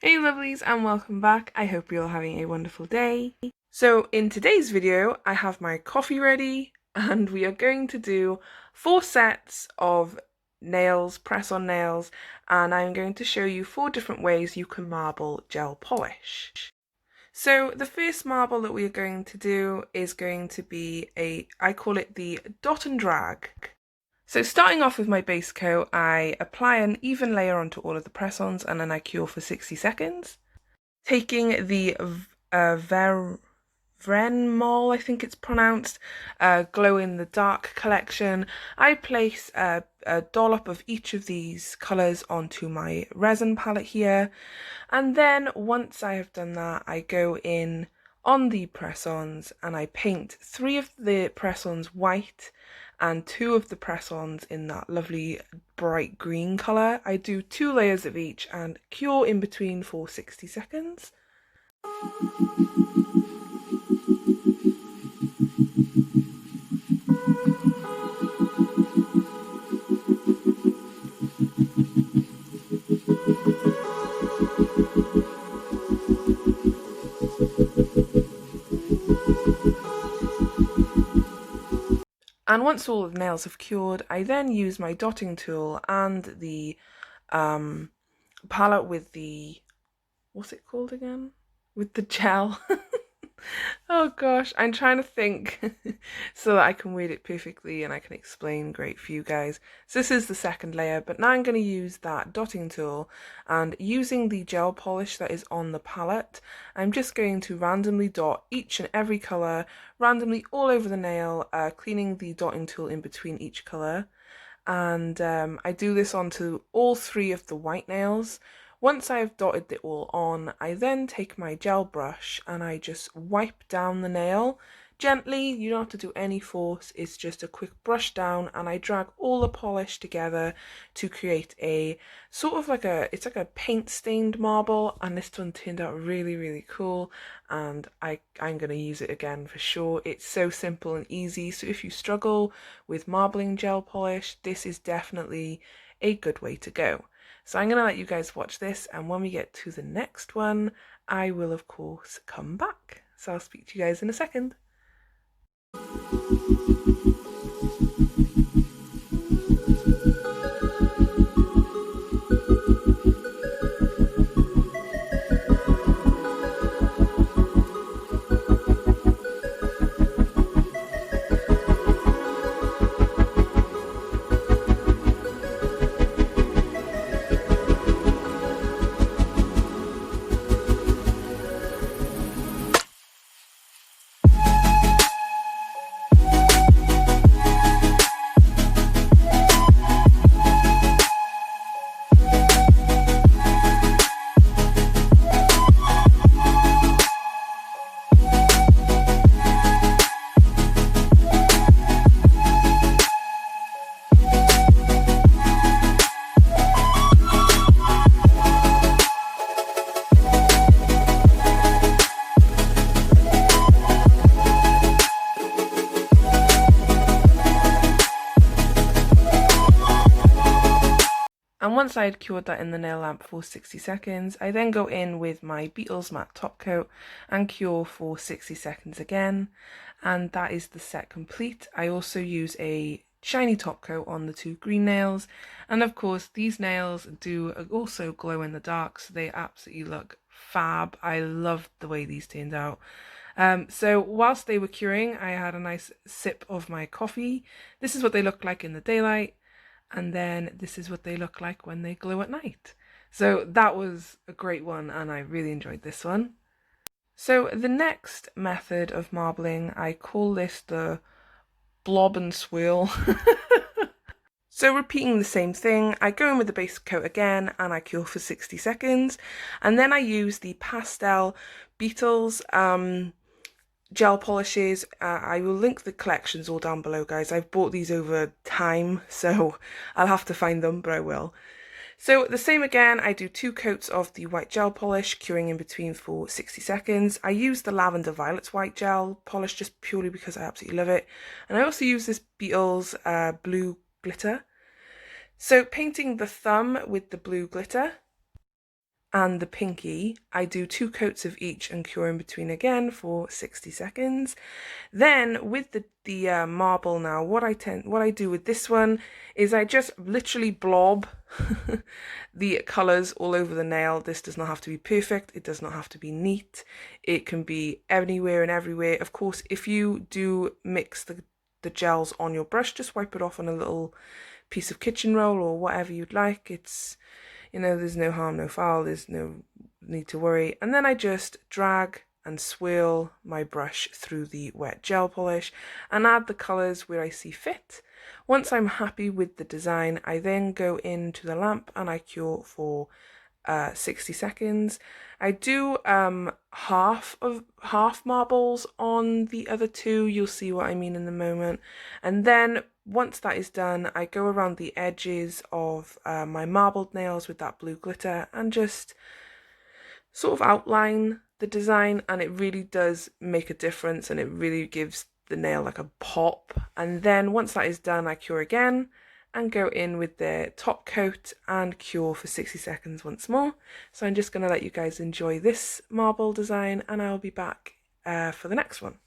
Hey lovelies and welcome back. I hope you're all having a wonderful day. So in today's video I have my coffee ready and we are going to do 4 sets of nails, press-on nails, and I'm going to show you 4 different ways you can marble gel polish. So the first marble that we are going to do is going to be I call it the dot and drag. So starting off with my base coat, I apply an even layer onto all of the press-ons and then I cure for 60 seconds. Taking the Vrenmol, I think it's pronounced, Glow in the Dark collection, I place a dollop of each of these colours onto my resin palette here, and then once I have done that, I go in on the press-ons and I paint 3 of the press-ons white and 2 of the press-ons in that lovely bright green colour. I do 2 layers of each and cure in between for 60 seconds. And once all of the nails have cured, I then use my dotting tool and the palette with the, what's it called again? With the gel. Oh gosh, I'm trying to think so that I can word it perfectly and I can explain great for you guys. So this is the second layer, but now I'm going to use that dotting tool and using the gel polish that is on the palette, I'm just going to randomly dot each and every colour randomly all over the nail, cleaning the dotting tool in between each colour. And I do this onto all 3 of the white nails. Once I've dotted it all on, I then take my gel brush and I just wipe down the nail gently. You don't have to do any force, it's just a quick brush down, and I drag all the polish together to create a sort of like it's like a paint stained marble, and this one turned out really cool and I'm going to use it again for sure. It's so simple and easy, so if you struggle with marbling gel polish, this is definitely a good way to go. So I'm going to let you guys watch this, and when we get to the next one, I will of course come back. So I'll speak to you guys in a second. And once I had cured that in the nail lamp for 60 seconds, I then go in with my Beetles matte top coat and cure for 60 seconds again. And that is the set complete. I also use a shiny top coat on the 2 green nails. And of course, these nails do also glow in the dark, so they absolutely look fab. I loved the way these turned out. So whilst they were curing, I had a nice sip of my coffee. This is what they look like in the daylight. And then this is what they look like when they glow at night. So that was a great one and I really enjoyed this one. So the next method of marbling, I call this the Blob and swirl. So repeating the same thing, I go in with the base coat again and I cure for 60 seconds. And then I use the pastel Beetles gel polishes. I will link the collections all down below, guys. I've bought these over time, so I'll have to find them, but I will. So the same again, I do 2 coats of the white gel polish, curing in between for 60 seconds. I use the Lavender Violets white gel polish just purely because I absolutely love it. And I also use this Beetles blue glitter. So painting the thumb with the blue glitter. and the pinky, I do 2 coats of each and cure in between again for 60 seconds. Then with the marble now, what I do with this one is I just literally blob the colours all over the nail. This does not have to be perfect. It does not have to be neat. It can be anywhere and everywhere. Of course, if you do mix the gels on your brush, just wipe it off on a little piece of kitchen roll or whatever you'd like. It's, you know, there's no harm, no foul, there's no need to worry. And then I just drag and swirl my brush through the wet gel polish and add the colours where I see fit. Once I'm happy with the design, I then go into the lamp and I cure for 60 seconds. I do half marbles on the other two. You'll see what I mean in a moment. And then once that is done, I go around the edges of my marbled nails with that blue glitter and just sort of outline the design, and it really does make a difference and it really gives the nail like a pop. And then once that is done, I cure again and go in with the top coat and cure for 60 seconds once more. So I'm just going to let you guys enjoy this marble design and I'll be back for the next one.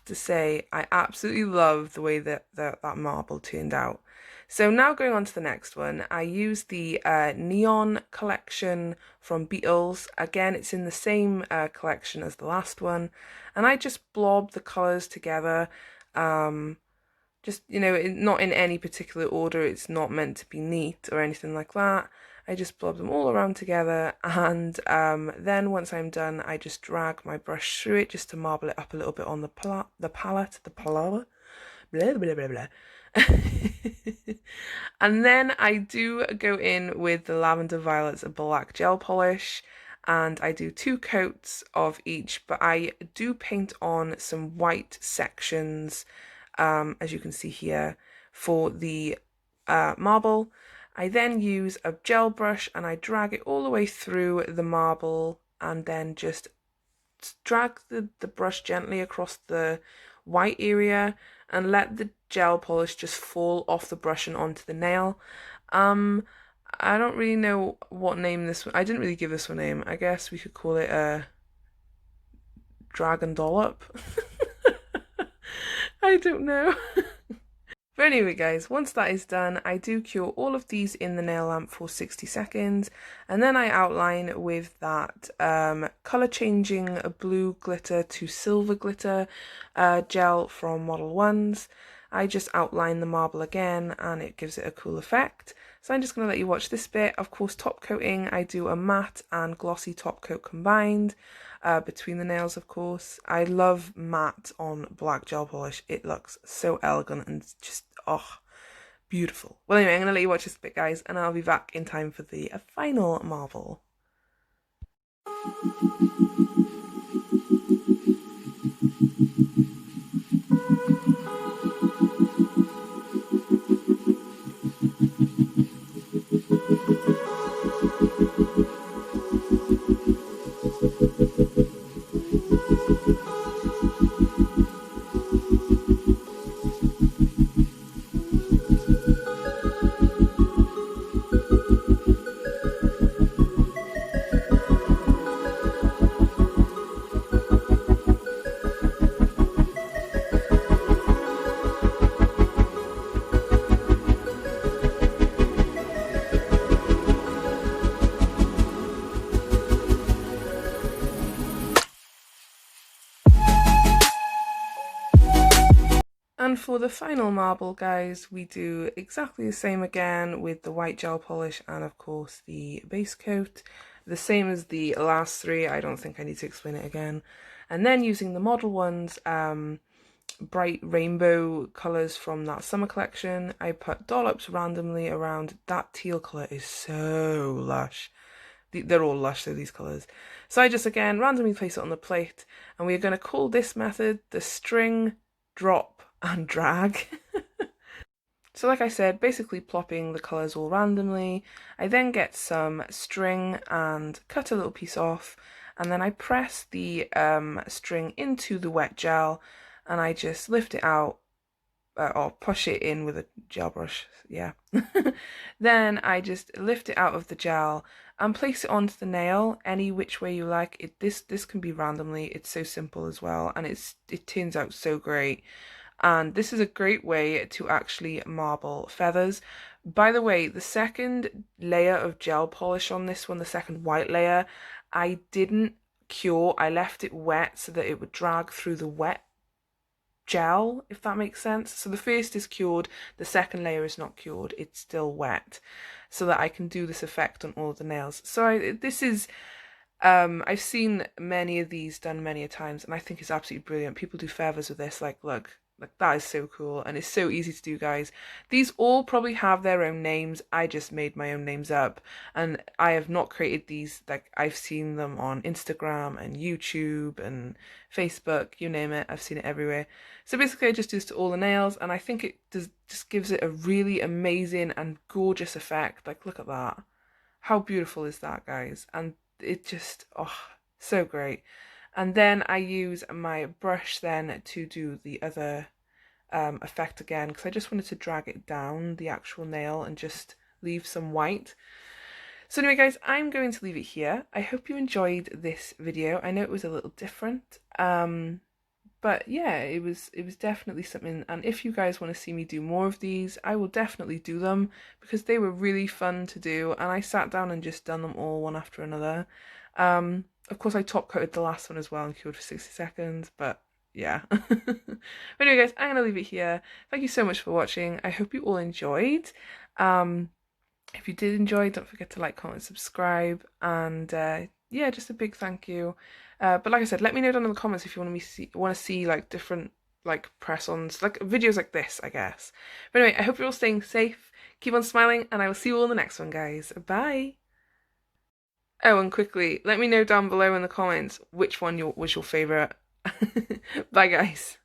To say I absolutely love the way that marble turned out. So now going on to the next one, I use the Neon collection from Beetles. Again, it's in the same collection as the last one, and I just blob the colours together, just, you know, not in any particular order. It's not meant to be neat or anything like that. I just blob them all around together, and then once I'm done, I just drag my brush through it just to marble it up a little bit on the palette, blah, blah, blah, blah. And then I do go in with the Lavender Violets black gel polish, and I do 2 coats of each, but I do paint on some white sections, as you can see here, for the marble. I then use a gel brush and I drag it all the way through the marble and then just drag the brush gently across the white area and let the gel polish just fall off the brush and onto the nail. I don't really know what name this one, I didn't really give this one a name. I guess we could call it a dragon dollop. I don't know. But anyway guys, once that is done, I do cure all of these in the nail lamp for 60 seconds, and then I outline with that colour changing blue glitter to silver glitter gel from Model 1s. I just outline the marble again and it gives it a cool effect. So I'm just going to let you watch this bit. Of course, top coating, I do a matte and glossy top coat combined between the nails, of course. I love matte on black gel polish. It looks so elegant and just, oh, beautiful. Well, anyway, I'm going to let you watch this bit, guys, and I'll be back in time for the final marble. And for the final marble, guys, we do exactly the same again with the white gel polish and of course the base coat. The same as the last three, I don't think I need to explain it again. And then using the model ones, bright rainbow colours from that summer collection, I put dollops randomly around. That teal colour is so lush. They're all lush, though, these colours. So I just, again, randomly place it on the plate, and we are going to call this method the string, drop, and drag. So like I said, basically plopping the colours all randomly. I then get some string and cut a little piece off, and then I press the string into the wet gel, and I just lift it out, or push it in with a gel brush, yeah. Then I just lift it out of the gel and place it onto the nail any which way you like. This can be randomly. It's so simple as well, and it turns out so great. And this is a great way to actually marble feathers. By the way, the second layer of gel polish on this one, the second white layer, I didn't cure. I left it wet so that it would drag through the wet gel, if that makes sense. So the first is cured, the second layer is not cured, it's still wet, so that I can do this effect on all of the nails. So this is I've seen many of these done many a times, and I think it's absolutely brilliant. People do feathers with this, like, look, like, that is so cool, and it's so easy to do, guys. These all probably have their own names. I just made my own names up, and I have not created these. Like, I've seen them on Instagram and YouTube and Facebook, you name it. I've seen it everywhere. So basically I just do this to all the nails, and I think it just gives it a really amazing and gorgeous effect. Like, look at that. How beautiful is that, guys? And it just, oh, so great. And then I use my brush then to do the other effect again, because I just wanted to drag it down the actual nail and just leave some white. So anyway, guys, I'm going to leave it here. I hope you enjoyed this video. I know it was a little different, but yeah, it was definitely something. And if you guys want to see me do more of these, I will definitely do them, because they were really fun to do, and I sat down and just done them all one after another. Of course I top coated the last one as well and cured for 60 seconds, but yeah. But anyway, guys, I'm going to leave it here. Thank you so much for watching. I hope you all enjoyed. If you did enjoy, don't forget to like, comment, subscribe, and yeah, just a big thank you. But like I said, let me know down in the comments if you want to see like different like press-ons, like videos like this, I guess. But anyway, I hope you're all staying safe, keep on smiling, and I will see you all in the next one, guys. Bye! Oh, and quickly, let me know down below in the comments which one was your favourite. Bye, guys.